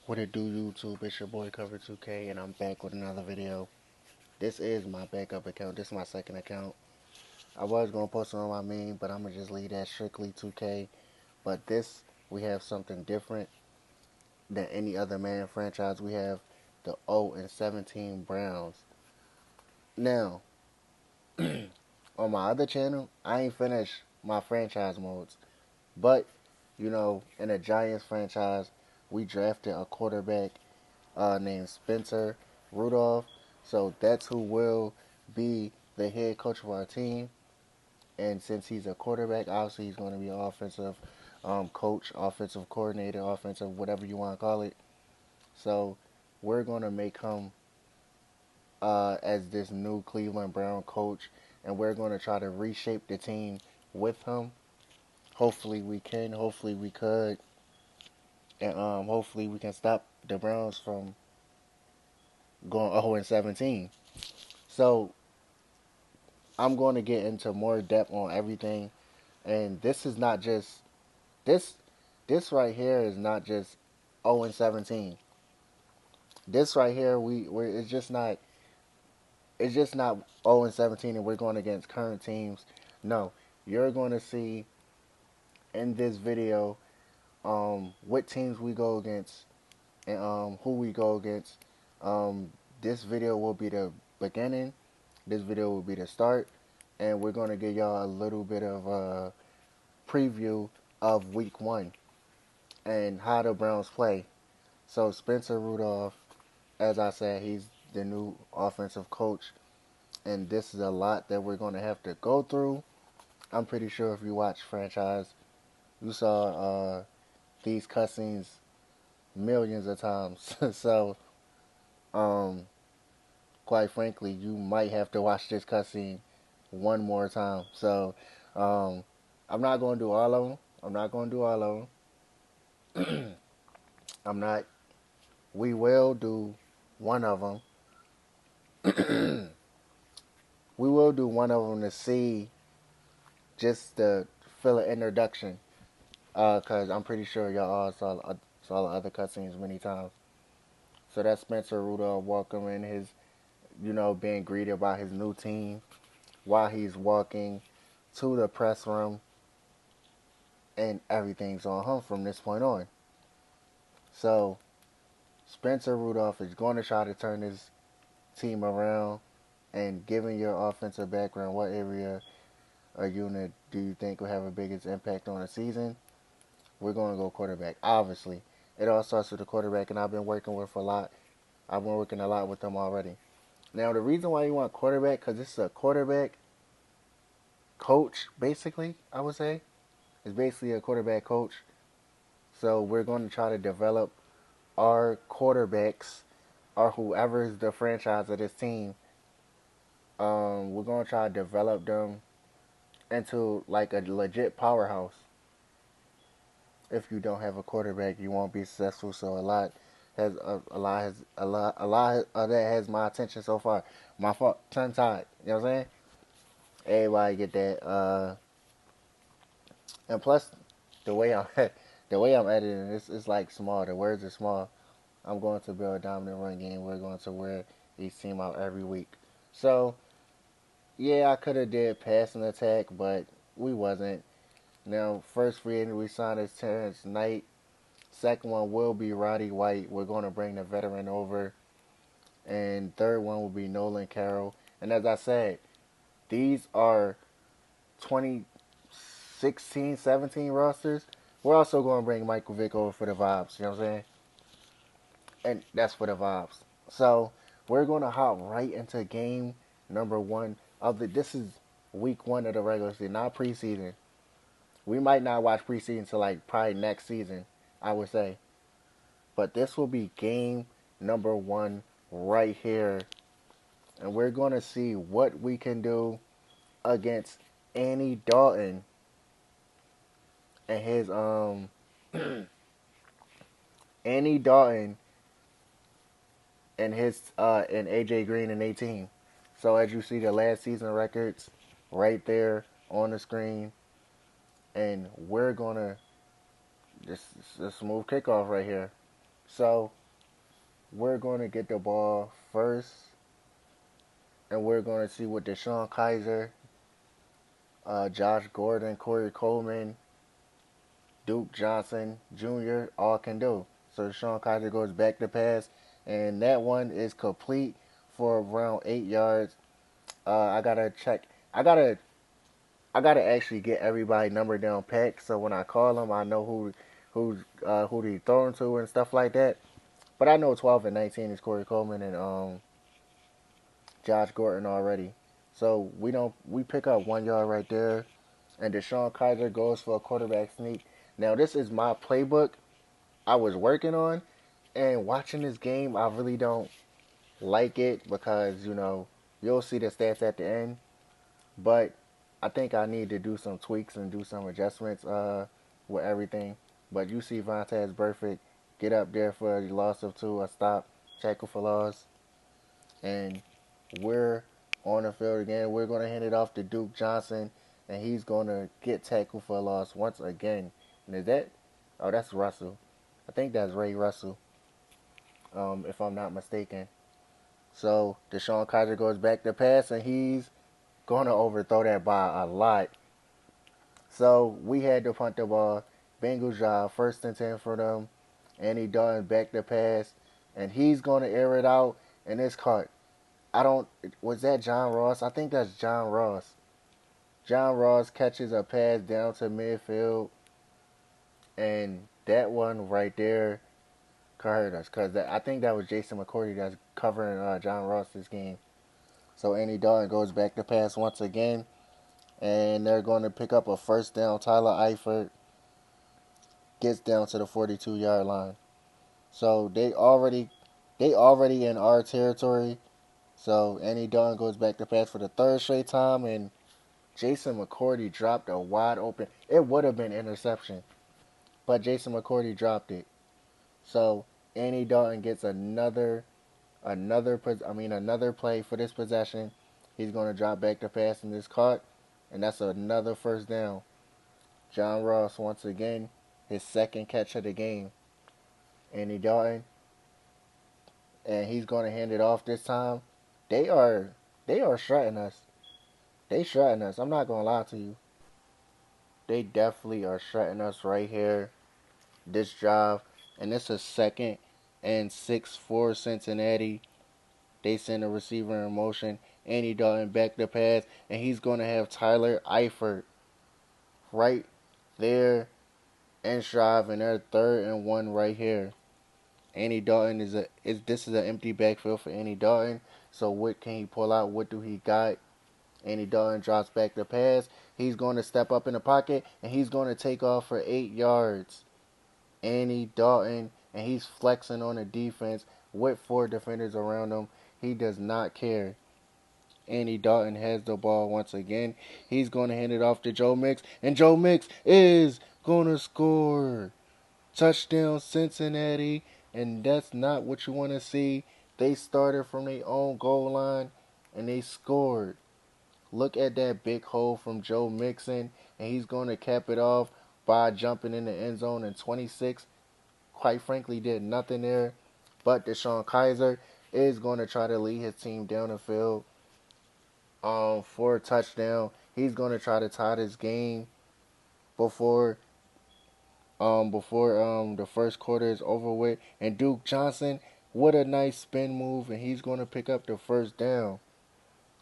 What it do, YouTube? It's your boy Cover 2K, and I'm back with another video. This is my backup account. This is my second account. I was gonna post it on my main, but I'm gonna just leave that strictly 2K. But this, we have something different than any other Madden franchise. We have the 0-17 Browns. Now, on my other channel, I ain't finished my franchise modes, but in a Giants franchise, we drafted a quarterback named Spencer Rudolph. So that's who will be the head coach of our team. And since he's a quarterback, obviously he's going to be an offensive coach, offensive coordinator, offensive whatever you want to call it. So we're going to make him as this new Cleveland Brown coach, and we're going to try to reshape the team with him. Hopefully we can. Hopefully we could. And hopefully we can stop the Browns from going 0-17. So I'm going to get into more depth on everything, and this is not just this. This right here is not just 0-17. This right here, we're it's just not 0-17, and we're going against current teams. No, you're going to see in this video what teams we go against and who we go against. This video will be the beginning. This video will be the start, and we're going to give y'all a little bit of a preview of week 1 and how the Browns play. So Spencer Rudolph, as I said, he's the new offensive coach, and this is a lot that we're going to have to go through. I'm pretty sure if you watch franchise, you saw these cutscenes millions of times. So, um, quite frankly, you might have to watch this cutscene one more time. So, um, I'm not going to do all of them. I'm not going to do all of them. I'm not. We will do one of them. We will do one of them to see just the fill an introduction. Cause I'm pretty sure y'all all saw the other cutscenes many times. So that's Spencer Rudolph welcoming his, being greeted by his new team while he's walking to the press room, and everything's on him from this point on. So Spencer Rudolph is going to try to turn his team around. And given your offensive background, what area or unit do you think will have the biggest impact on the season? We're going to go quarterback. Obviously, it all starts with the quarterback, and I've been working with a lot. I've been working a lot with them already. Now, the reason why you want quarterback, because this is a quarterback coach, basically, I would say. It's basically a quarterback coach. So we're going to try to develop our quarterbacks, or whoever is the franchise of this team. We're going to try to develop them into like a legit powerhouse. If you don't have a quarterback, you won't be successful. So a lot of that has my attention so far. My fault, tongue tied. You know what I'm saying? Everybody get that. And plus, the way I'm the way I'm editing, it's like small. The words are small. I'm going to build a dominant run game. We're going to wear each team out every week. So yeah, I could have did passing attack, but we wasn't. Now, first free agent we signed is Terrence Knight. Second one will be Roddy White. We're going to bring the veteran over. And third one will be Nolan Carroll. And as I said, these are 2016, 17 rosters. We're also going to bring Michael Vick over for the vibes. You know what I'm saying? And that's for the vibes. So we're going to hop right into game number 1 of the. This is week 1 of the regular season, not preseason. We might not watch preseason until like probably next season, I would say. But this will be game number 1 right here. And we're going to see what we can do against Andy Dalton and his Andy Dalton and AJ Green and 18. So as you see the last season records right there on the screen, and we're gonna just a smooth kickoff right here. So we're going to get the ball first, and we're going to see what Deshaun Kaiser, Josh Gordon, Corey Coleman, Duke Johnson Jr. all can do. So Deshaun Kaiser goes back to pass, and that one is complete for around 8 yards. I gotta check. I gotta I gotta actually get everybody number down packed, so when I call them, I know who they throwing to and stuff like that. But I know 12 and 19 is Corey Coleman and Josh Gordon already. So we pick up 1 yard right there, and Deshaun Kaiser goes for a quarterback sneak. Now this is my playbook I was working on, and watching this game, I really don't like it because you'll see the stats at the end. But I think I need to do some tweaks and do some adjustments with everything. But you see Vontez Burfict get up there for the loss of two, a stop, tackle for loss, and we're on the field again. We're going to hand it off to Duke Johnson, and he's going to get tackled for a loss once again. And is that? Oh, that's Russell. I think that's Ray Russell, if I'm not mistaken. So Deshaun Kaiser goes back to pass, and he's going to overthrow that by a lot. So we had to punt the ball. Bengals drive, 1st and 10 for them. Andy Dalton back to pass, and he's going to air it out, and it's caught. I don't. Was that John Ross? I think that's John Ross. John Ross catches a pass down to midfield, and that one right there hurt us because I think that was Jason McCourty that's covering John Ross this game. So Andy Dalton goes back to pass once again, and they're going to pick up a 1st down. Tyler Eifert gets down to the 42-yard line. So they already in our territory. So Andy Dalton goes back to pass for the 3rd straight time, and Jason McCourty dropped a wide open. It would have been interception, but Jason McCourty dropped it. So Andy Dalton gets another play for this possession. He's going to drop back to pass and this caught, and that's another 1st down. John Ross once again, his 2nd catch of the game. Andy Dalton, and he's going to hand it off this time. They are shredding us. They shredding us. I'm not going to lie to you. They definitely are shredding us right here. This drive, and it's a 2nd and 6 for Cincinnati. They send a receiver in motion. Andy Dalton back to pass, and he's going to have Tyler Eifert right there in drive, and they're 3rd and 1 right here. Andy Dalton this is an empty backfield for Andy Dalton. So what can he pull out? What do he got? Andy Dalton drops back the pass. He's going to step up in the pocket, and he's going to take off for 8 yards. Andy Dalton, and he's flexing on the defense with 4 defenders around him. He does not care. Andy Dalton has the ball once again. He's going to hand it off to Joe Mix, and Joe Mix is going to score. Touchdown Cincinnati, and that's not what you want to see. They started from their own goal line, and they scored. Look at that big hole from Joe Mixon, and he's going to cap it off by jumping in the end zone in 26. Quite frankly, did nothing there. But Deshaun Kaiser is going to try to lead his team down the field for a touchdown. He's going to try to tie this game before the first quarter is over with. And Duke Johnson, what a nice spin move, and he's going to pick up the 1st down.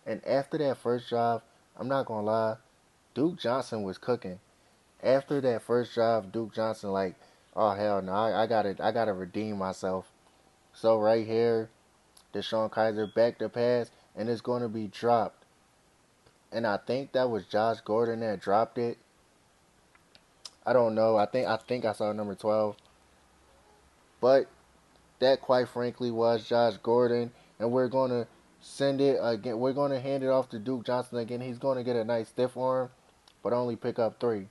And after that first drive, I'm not going to lie, Duke Johnson was cooking. After that first drive, Duke Johnson like, oh hell no, I gotta redeem myself. So right here, Deshaun Kaiser back to pass, and it's going to be dropped. And I think that was Josh Gordon that dropped it. I don't know. I think I saw number 12. But that quite frankly was Josh Gordon, and we're going to send it again. We're going to hand it off to Duke Johnson again. He's going to get a nice stiff arm, but only pick up 3.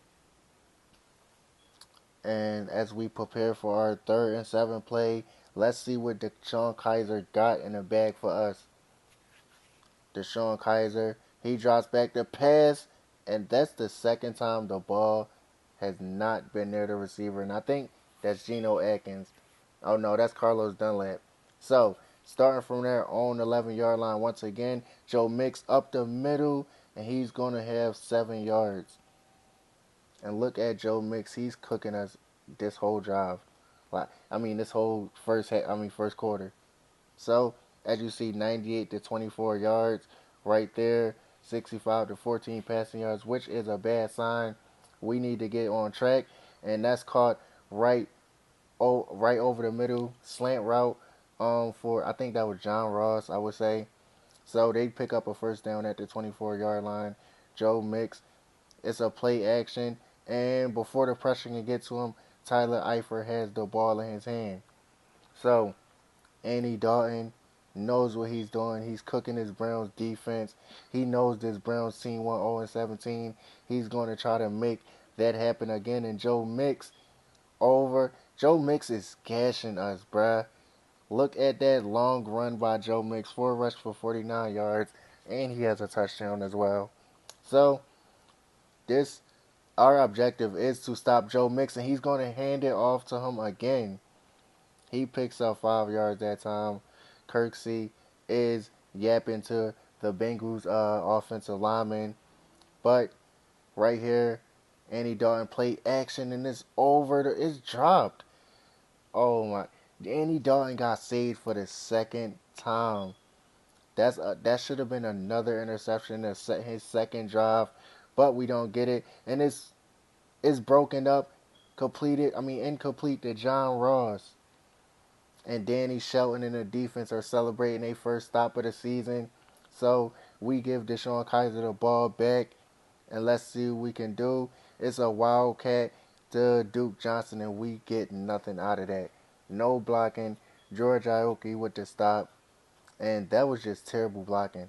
And as we prepare for our 3rd and 7 play, let's see what Deshaun Kaiser got in the bag for us. Deshaun Kaiser, he drops back the pass, and that's the 2nd time the ball has not been near the receiver. And I think that's Geno Atkins. Oh no, that's Carlos Dunlap. So, starting from there on the 11-yard line once again, Joe Mix up the middle, and he's going to have 7 yards. And look at Joe Mix, he's cooking us this whole drive. This whole first quarter. So, as you see, 98 to 24 yards right there, 65 to 14 passing yards, which is a bad sign. We need to get on track, and that's caught right right over the middle, slant route for, I think that was John Ross, I would say. So they pick up a first down at the 24-yard line. Joe Mix, it's a play action, and before the pressure can get to him, Tyler Eifert has the ball in his hand. So Andy Dalton knows what he's doing. He's cooking his Browns defense. He knows this Browns team went 0-17. He's going to try to make that happen again. And Joe Mix over. Joe Mix is gashing us, bruh. Look at that long run by Joe Mix. 4 rush for 49 yards. And he has a touchdown as well. So, this our objective is to stop Joe Mix. And he's going to hand it off to him again. He picks up 5 yards that time. Kirksey is yapping to the Bengals offensive lineman. But right here, Andy Dalton play action and it's over. It's dropped. Oh my! Andy Dalton got saved for the second time. That should have been another interception to set his second drive, but we don't get it, and it's broken up, incomplete to John Ross. And Danny Shelton and the defense are celebrating their first stop of the season. So we give Deshaun Kaiser the ball back, and let's see what we can do. It's a wildcat to Duke Johnson, and we get nothing out of that. No blocking. George Aoki with the stop, and that was just terrible blocking.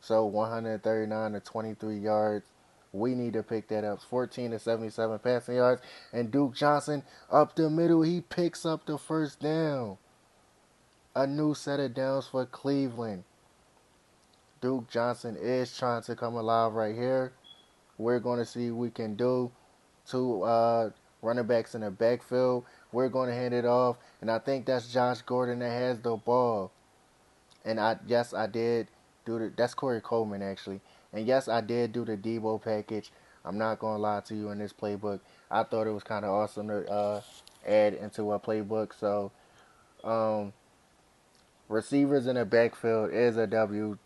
So 139 to 23 yards. We need to pick that up. 14 to 77 passing yards, and Duke Johnson up the middle. He picks up the first down. A new set of downs for Cleveland. Duke Johnson is trying to come alive right here. We're going to see what we can do. Two running backs in the backfield. We're going to hand it off. And I think that's Josh Gordon that has the ball. And I did do that's Corey Coleman actually. And yes, I did do the Debo package. I'm not going to lie to you in this playbook. I thought it was kind of awesome to add into a playbook. So, receivers in the backfield is a W,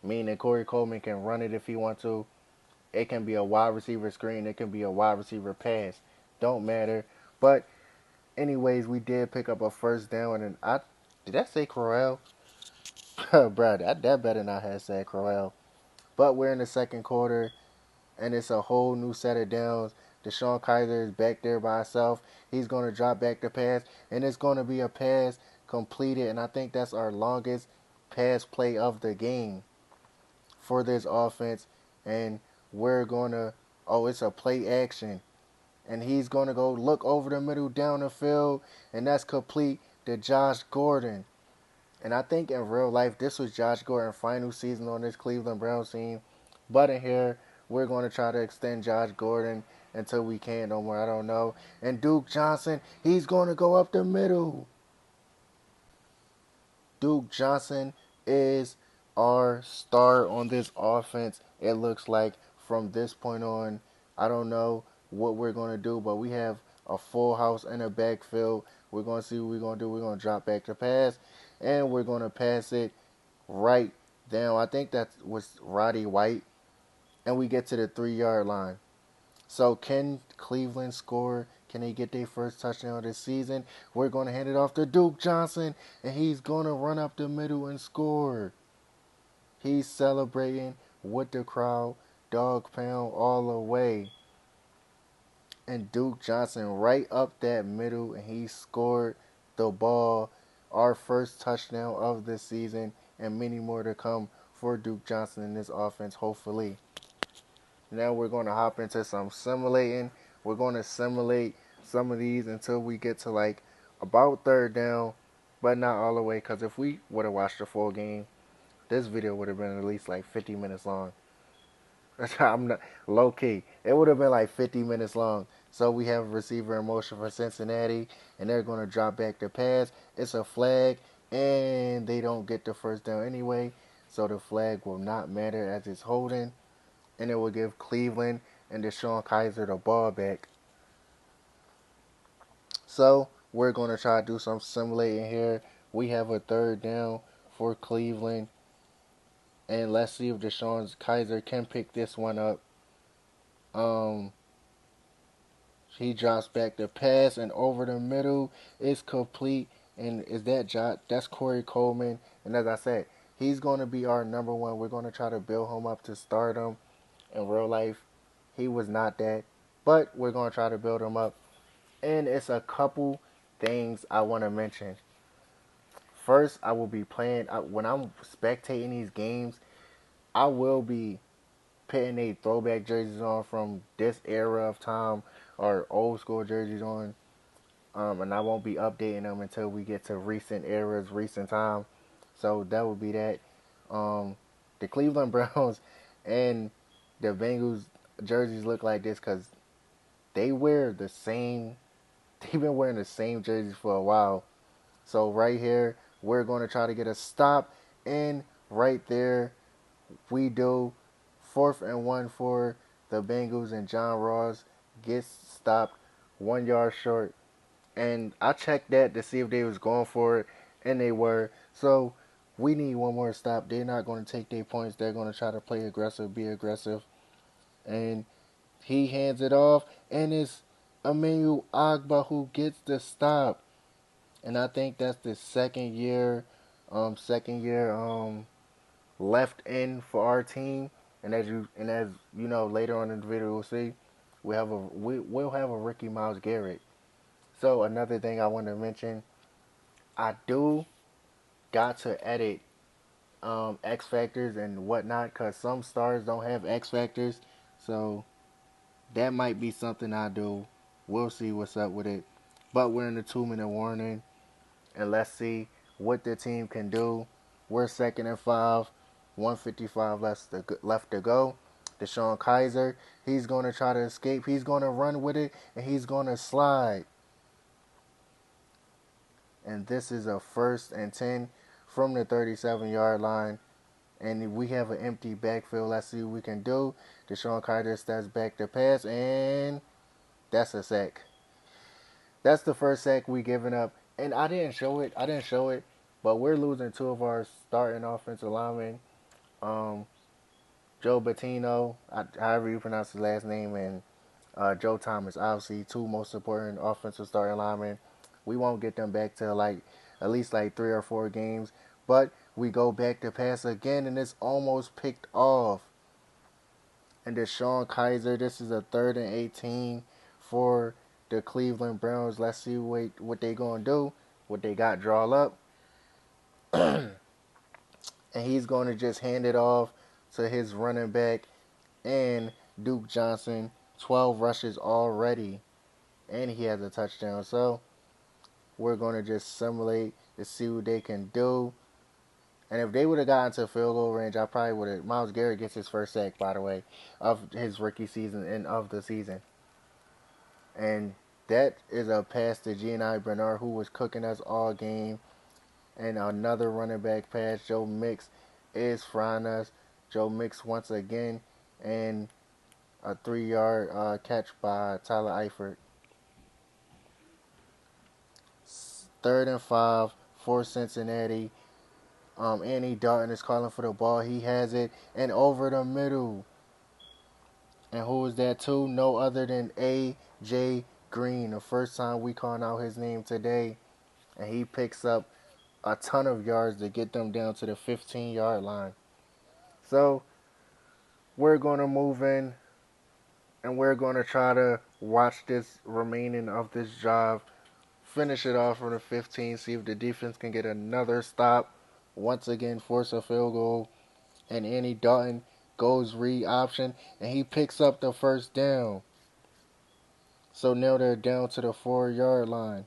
meaning Corey Coleman can run it if he wants to. It can be a wide receiver screen. It can be a wide receiver pass. Don't matter. But anyways, we did pick up a first down. And did that say Corral? Bro, that better not have said Corral. But we're in the second quarter, and it's a whole new set of downs. Deshaun Kaiser is back there by himself. He's going to drop back the pass, and it's going to be a pass completed. And I think that's our longest pass play of the game for this offense. And we're going to, it's a play action. And he's going to go look over the middle down the field, and that's complete to Josh Gordon. And I think in real life, this was Josh Gordon's final season on this Cleveland Browns team. But in here, we're going to try to extend Josh Gordon until we can't no more. I don't know. And Duke Johnson, he's going to go up the middle. Duke Johnson is our star on this offense. It looks like from this point on, I don't know what we're going to do, but we have a full house in the backfield. We're going to see what we're going to do. We're going to drop back to pass, and we're going to pass it right down. I think that was Roddy White, and we get to the 3-yard line. So can Cleveland score? Can they get their first touchdown this season? We're going to hand it off to Duke Johnson, and he's going to run up the middle and score. He's celebrating with the crowd, Dawg Pound all the way. And Duke Johnson right up that middle, and he scored the ball. Our first touchdown of the season, and many more to come for Duke Johnson in this offense, hopefully. Now we're going to hop into some simulating. We're going to simulate some of these until we get to like about third down, but not all the way, because if we would have watched the full game, this video would have been at least like 50 minutes long. I'm not low key. It would have been like 50 minutes long. So we have a receiver in motion for Cincinnati, and they're going to drop back the pass. It's a flag, and they don't get the first down anyway. So the flag will not matter as it's holding, and it will give Cleveland and Deshaun Kaiser the ball back. So we're going to try to do some simulating here. We have a third down for Cleveland, and let's see if Deshaun Kaiser can pick this one up. Um, He drops back the pass and over the middle. It's complete. And is that that's Corey Coleman. And as I said, he's going to be our number one. We're going to try to build him up to stardom in real life. He was not that. But we're going to try to build him up. And it's a couple things I want to mention. First, I will be playing, when I'm spectating these games, I will be putting a throwback jerseys on from this era of time or old school jerseys on. And I won't be updating them until we get to recent eras, recent time. So that would be that. Um, the Cleveland Browns and the Bengals jerseys look like this because they wear the same. They've been wearing the same jerseys for a while. So right here, we're going to try to get a stop, and right there, we do. 4th and 1 for the Bengals, and John Ross gets stopped 1 yard short. And I checked that to see if they was going for it, and they were. So we need one more stop. They're not going to take their points. They're going to try to play aggressive, be aggressive. And he hands it off, and it's Emmanuel Agba who gets the stop. And I think that's the second year left in for our team. And as you know, later on in the video we'll see we'll have a Ricky Miles Garrett. So another thing I want to mention, I do got to edit X factors and whatnot because some stars don't have X factors. So that might be something I do. We'll see what's up with it. But we're in the 2 minute warning, and let's see what the team can do. We're 2nd and 5, 1:55 left to go. Deshaun Kaiser, he's going to try to escape. He's going to run with it, and he's going to slide. And this is a 1st and 10 from the 37-yard line. And we have an empty backfield. Let's see what we can do. Deshaun Kaiser steps back to pass, and that's a sack. That's the first sack we given up. And I didn't show it. But we're losing two of our starting offensive linemen. Um, Joe Bettino, however you pronounce his last name, and Joe Thomas, obviously two most important offensive starting linemen. We won't get them back to like at least like 3 or 4 games. But we go back to pass again, and it's almost picked off. And Deshaun Kaiser, this is a 3rd and 18 for the Cleveland Browns. Let's see what they gonna do. What they got drawn up. And he's gonna just hand it off to his running back and Duke Johnson. 12 rushes already, and he has a touchdown. So we're gonna just simulate to see what they can do. And if they would have gotten to field goal range, I probably would have. Myles Garrett gets his first sack, by the way, of his rookie season and of the season. And that is a pass to G.N.I. Bernard, who was cooking us all game. And another running back pass. Joe Mix is frying us. Joe Mix once again. And a 3-yard catch by Tyler Eifert. 3rd and 5 for Cincinnati. Andy Dalton is calling for the ball. He has it. And over the middle. And who is that too? No other than A.J. Green. The first time we calling out his name today. And he picks up a ton of yards to get them down to the 15-yard line. So we're going to move in, and we're going to try to watch this remaining of this drive. Finish it off from the 15. See if the defense can get another stop. Once again, force a field goal. And Andy Dalton goes read option, and he picks up the first down. So now they're down to the 4-yard line.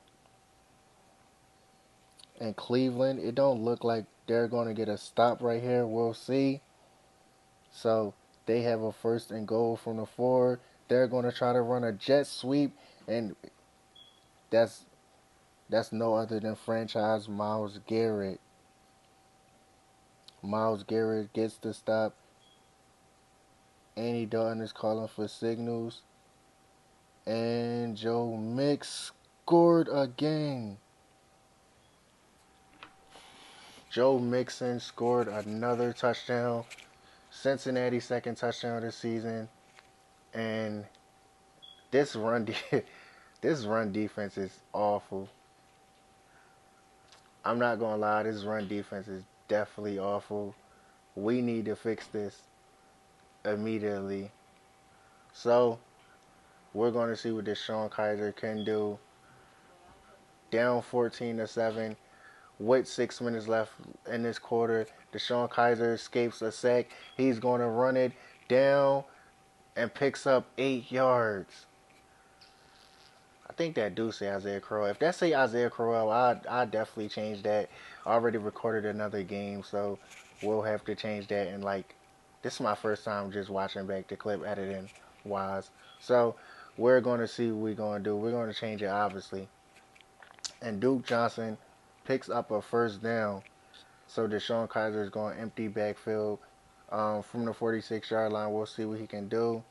And Cleveland, it don't look like they're going to get a stop right here. We'll see. So They have a first and goal from the 4. They're going to try to run a jet sweep, and that's that's no other than franchise Myles Garrett. Myles Garrett gets the stop. Andy Dalton is calling for signals. And Joe Mix scored again. Joe Mixon scored another touchdown. Cincinnati's second touchdown this season. And this run this run defense is awful. I'm not gonna lie, this run defense is definitely awful. We need to fix this immediately. So we're gonna see what Deshaun Kaiser can do. Down 14-7 with 6 minutes left in this quarter. Deshaun Kaiser escapes a sack. He's gonna run it down and picks up 8 yards. I think that do say Isaiah Crowell. If that say Isaiah Crowell, I definitely change that. I already recorded another game, so we'll have to change that. And like, this is my first time just watching back the clip editing wise. So we're gonna see what we're gonna do. We're gonna change it obviously. And Duke Johnson picks up a first down. So Deshaun Kaiser is going empty backfield from the 46-yard line. We'll see what he can do.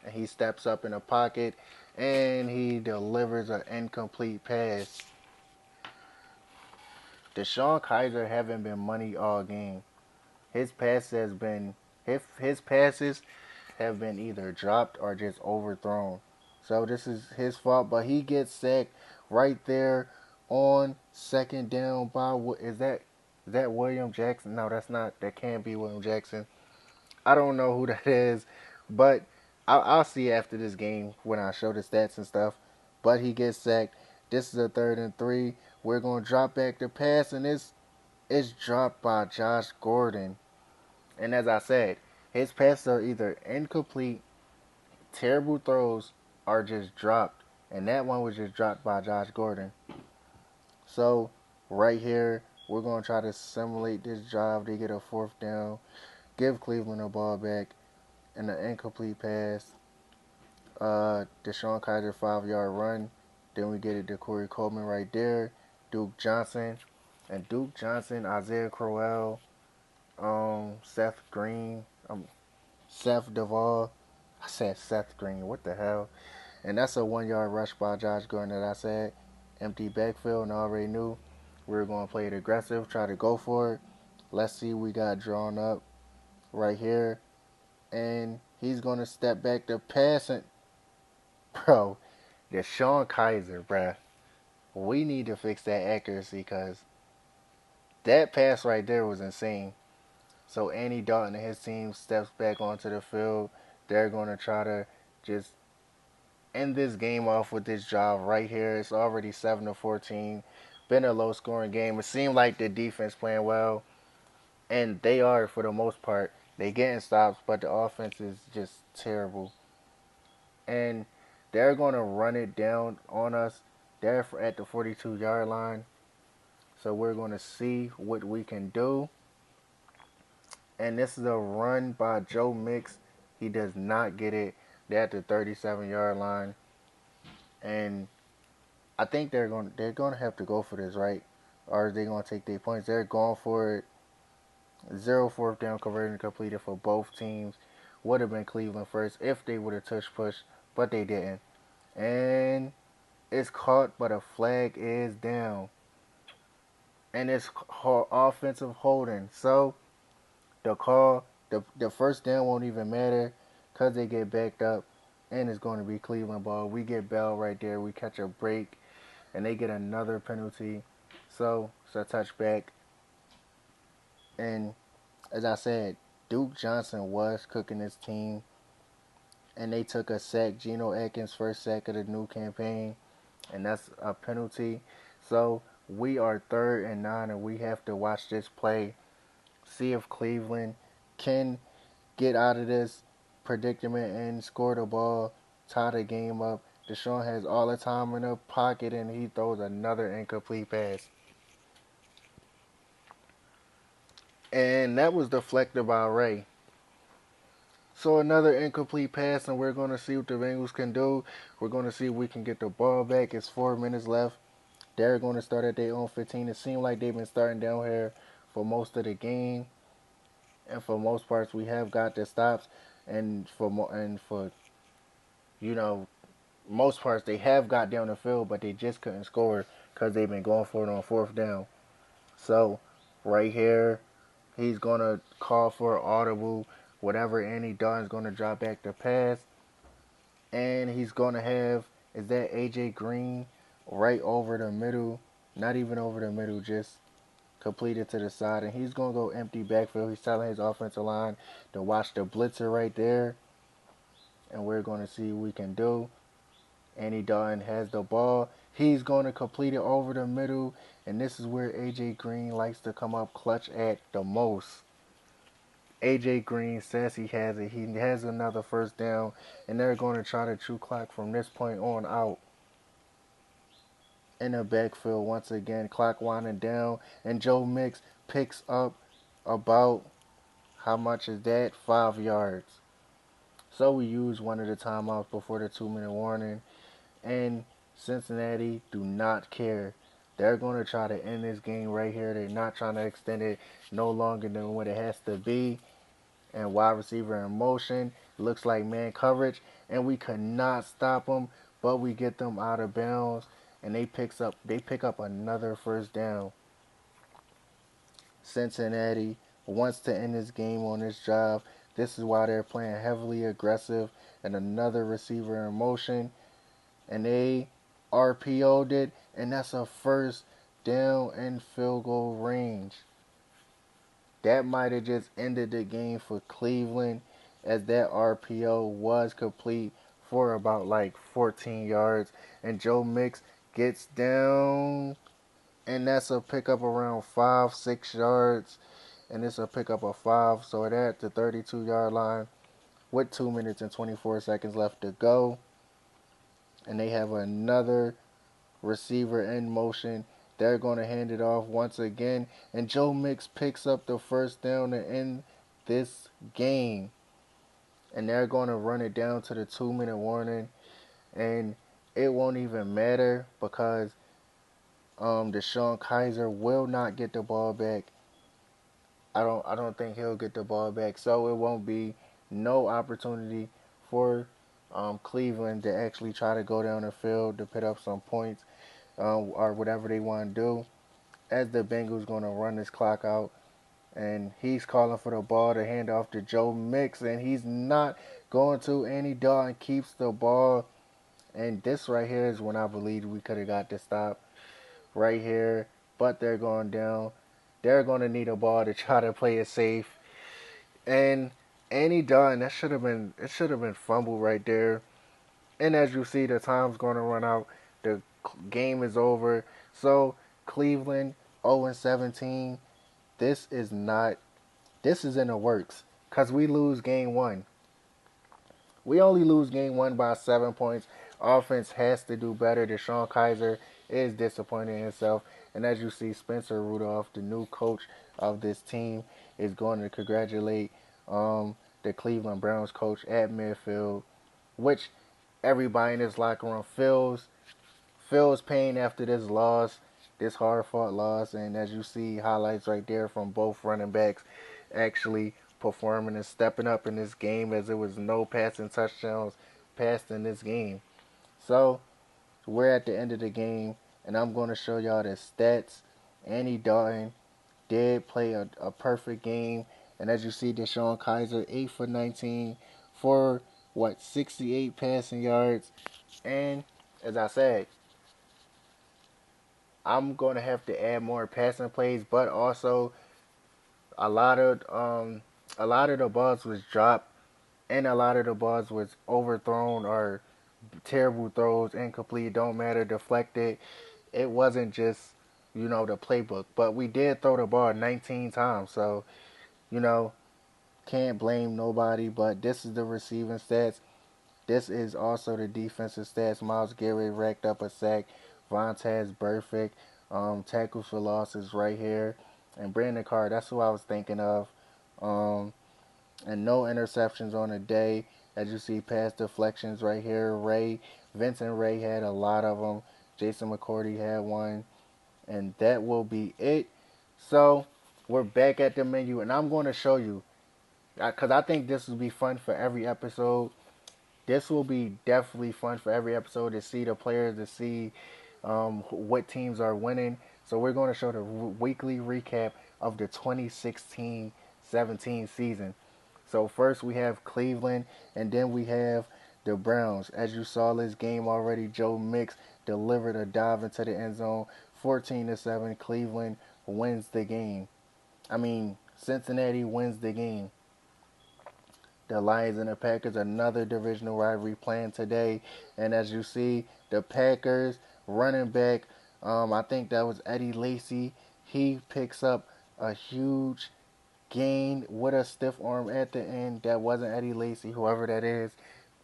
And he steps up in the pocket and he delivers an incomplete pass. Deshaun Kaiser haven't been money all game. His pass has been his passes have been either dropped or just overthrown. So this is his fault, but he gets sacked right there on second down by is that William Jackson? No, that's not. That can't be William Jackson. I don't know who that is, but I'll see after this game when I show the stats and stuff. But he gets sacked. This is a 3rd and 3. We're gonna drop back the pass, and it's dropped by Josh Gordon. And as I said, his passes are either incomplete, terrible throws, or just dropped. And that one was just dropped by Josh Gordon. So right here, we're gonna try to simulate this drive to get a 4th down, give Cleveland the ball back, and an incomplete pass. Deshaun Kaiser 5-yard run. Then we get it to Corey Coleman right there. Duke Johnson. And Duke Johnson, Isaiah Crowell, Seth Green, Seth Duvall. I said Seth Green. What the hell? And that's a 1-yard rush by Josh Gordon that I said. Empty backfield, and I already knew we were going to play it aggressive, try to go for it. Let's see, we got drawn up right here. And he's going to step back to pass. And, bro, Deshaun Kaiser, bruh. We need to fix that accuracy because that pass right there was insane. So Andy Dalton and his team steps back onto the field. They're going to try to just end this game off with this drive right here. It's already 7-14. Been a low scoring game. It seemed like the defense playing well. And they are for the most part. They getting stops, but the offense is just terrible. And they're going to run it down on us. They're at the 42-yard line. So we're going to see what we can do. And this is a run by Joe Mix. He does not get it. They're at the 37-yard line. And I think they're going to have to go for this, right? Or are they going to take their points? They're going for it. 0 4th down conversion completed for both teams. Would have been Cleveland first if they would have touch push, but they didn't. And it's caught, but a flag is down. And it's offensive holding. So the call, the first down won't even matter because they get backed up. And it's going to be Cleveland ball. We get Bell right there. We catch a break. And they get another penalty. So it's a touchback. And as I said, Duke Johnson was cooking his team. And they took a sack. Geno Atkins' first sack of the new campaign. And that's a penalty. So we are 3rd and 9. And we have to watch this play. See if Cleveland can get out of this predicament and score the ball. Tie the game up. Deshaun has all the time in the pocket. And he throws another incomplete pass. And that was deflected by Ray. So another incomplete pass, and we're going to see what the Bengals can do. We're going to see if we can get the ball back. It's 4 minutes left. They're going to start at their own 15. It seems like they've been starting down here for most of the game, and for most parts, we have got the stops. And for you know most parts, they have got down the field, but they just couldn't score because they've been going for it on fourth down. So right here, he's gonna call for an audible. Whatever Andy Dalton's gonna drop back the pass, and he's gonna have is that AJ Green right over the middle, not even over the middle, just completed to the side, and he's gonna go empty backfield. He's telling his offensive line to watch the blitzer right there, and we're gonna see what we can do. Andy Dalton has the ball. He's going to complete it over the middle, and this is where AJ Green likes to come up clutch at the most. AJ Green says he has it. He has another first down, and they're going to try to chew clock from this point on out. In the backfield once again, clock winding down, and Joe Mix picks up about, how much is that? 5 yards. So we use one of the timeouts before the 2 minute warning, and Cincinnati do not care. They're going to try to end this game right here. They're not trying to extend it no longer than what it has to be. And wide receiver in motion, looks like man coverage, and we could not stop them, but we get them out of bounds, and they pick up another first down. Cincinnati wants to end this game on this drive. This is why they're playing heavily aggressive, and another receiver in motion, and they RPO'd it, and that's a first down in field goal range. That might have just ended the game for Cleveland, as that RPO was complete for about like 14 yards, and Joe Mix gets down, and that's a pickup around 5-6 yards, and it's a pickup of 5, so they're at the 32-yard line with 2 minutes and 24 seconds left to go, and they have another receiver in motion. They're going to hand it off once again, and Joe Mix picks up the first down to end this game. And they're going to run it down to the 2 minute warning, and it won't even matter because DeShone Kizer will not get the ball back. I don't think he'll get the ball back, so it won't be no opportunity for Cleveland to actually try to go down the field to put up some points, or whatever they want to do, as the Bengals going to run this clock out. And he's calling for the ball to hand off to Joe Mix, and he's not going to. Andy Dalton keeps the ball, and this right here is when I believe we could have got the stop right here, but they're going down. They're going to need a ball to try to play it safe, and Andy Dalton, it should have been fumbled right there. And as you see, the time's going to run out. The game is over. So Cleveland 0-17. This is not. This is in the works because we lose game one. We only lose game one by 7 points. Offense has to do better. DeShone Kizer is disappointing himself. And as you see, Spencer Rudolph, the new coach of this team, is going to congratulate the Cleveland Browns coach at midfield, which everybody in this locker room feels pain after this loss, this hard fought loss. And as you see, highlights right there from both running backs actually performing and stepping up in this game, as there was no passing touchdowns passed in this game. So we're at the end of the game, and I'm going to show y'all the stats. Andy Dalton did play a perfect game, and as you see, DeShone Kizer 8 for 19 for 68 passing yards. And as I said, I'm going to have to add more passing plays, but also a lot of the balls was dropped, and a lot of the balls was overthrown or terrible throws, incomplete, don't matter, deflected. It wasn't just, the playbook, but we did throw the ball 19 times, so you know can't blame nobody. But this is the receiving stats. This is also the defensive stats. Myles Garrett racked up a sack. Vontaze Burfict, tackles for losses right here. And Brandon Carr, that's who I was thinking of. Um, and no interceptions on the day. As you see, pass deflections right here. Vincent Ray had a lot of them. Jason McCourty had one, and that will be it. So we're back at the menu, and I'm going to show you because I think this will be fun for every episode. This will be definitely fun for every episode to see the players, to see what teams are winning. So we're going to show the weekly recap of the 2016-17 season. So first we have Cleveland, and then we have the Browns. As you saw this game already, Joe Mix delivered a dive into the end zone, 14-7. Cleveland wins the game. I mean, Cincinnati wins the game. The Lions and the Packers, another divisional rivalry playing today. And as you see, the Packers running back, I think that was Eddie Lacy. He picks up a huge gain with a stiff arm at the end. That wasn't Eddie Lacy, whoever that is.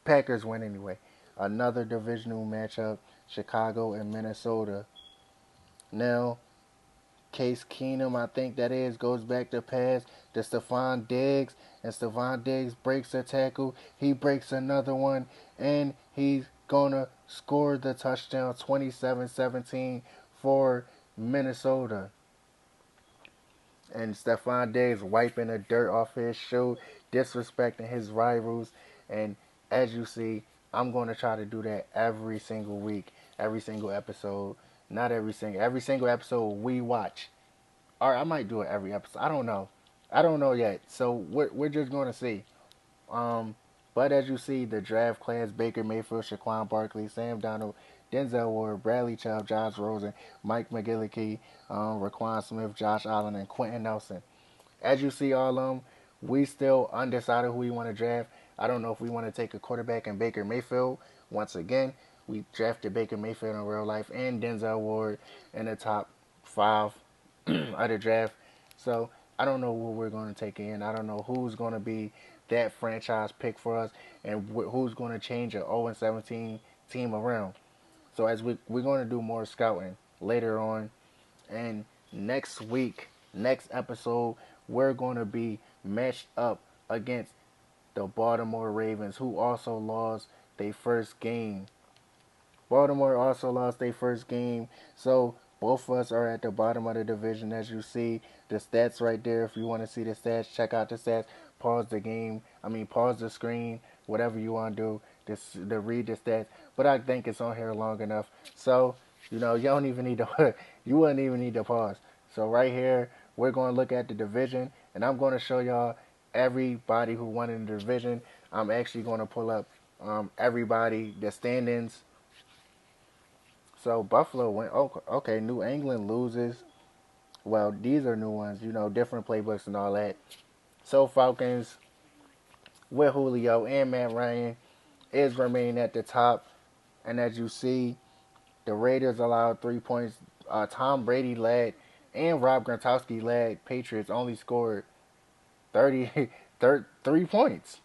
Packers win anyway. Another divisional matchup, Chicago and Minnesota. Now, Case Keenum, I think that is, goes back to pass to Stephon Diggs, and Stephon Diggs breaks a tackle. He breaks another one, and he's going to score the touchdown 27-17 for Minnesota. And Stephon Diggs wiping the dirt off his shoe, disrespecting his rivals. And as you see, I'm going to try to do that every single week, every single episode. Not every single episode we watch. Or I might do it every episode. I don't know yet. So we're just going to see. Um, but as you see, the draft class: Baker Mayfield, Shaquan Barkley, Sam Donald, Denzel Ward, Bradley Chubb, Josh Rosen, Mike McGillicuddy, Raquan Smith, Josh Allen, and Quentin Nelson. As you see, all of them, we still undecided who we want to draft. I don't know if we want to take a quarterback in Baker Mayfield. Once again, we drafted Baker Mayfield in real life and Denzel Ward in the top 5 of the draft. So I don't know who we're going to take in. I don't know who's going to be that franchise pick for us, and who's going to change an 0-17 team around. So as we're going to do more scouting later on, and next week, next episode, we're going to be matched up against the Baltimore Ravens, who also lost their first game. Baltimore also lost their first game. So both of us are at the bottom of the division. As you see the stats right there. If you want to see the stats, check out the stats. Pause the game. Pause the screen. Whatever you want to do to read the stats. But I think it's on here long enough. So, you don't even need to, you wouldn't even need to pause. So right here, we're going to look at the division. And I'm going to show y'all everybody who won in the division. I'm actually going to pull up everybody, the standings. So Buffalo went. Okay. New England loses. Well, these are new ones. Different playbooks and all that. So Falcons with Julio and Matt Ryan is remaining at the top. And as you see, the Raiders allowed 3 points. Tom Brady led, and Rob Gronkowski led. Patriots only scored 3 points.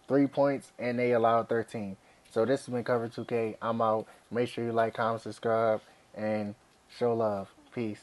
3 points, and they allowed 13. So this has been Cover 2K. I'm out. Make sure you like, comment, subscribe, and show love. Peace.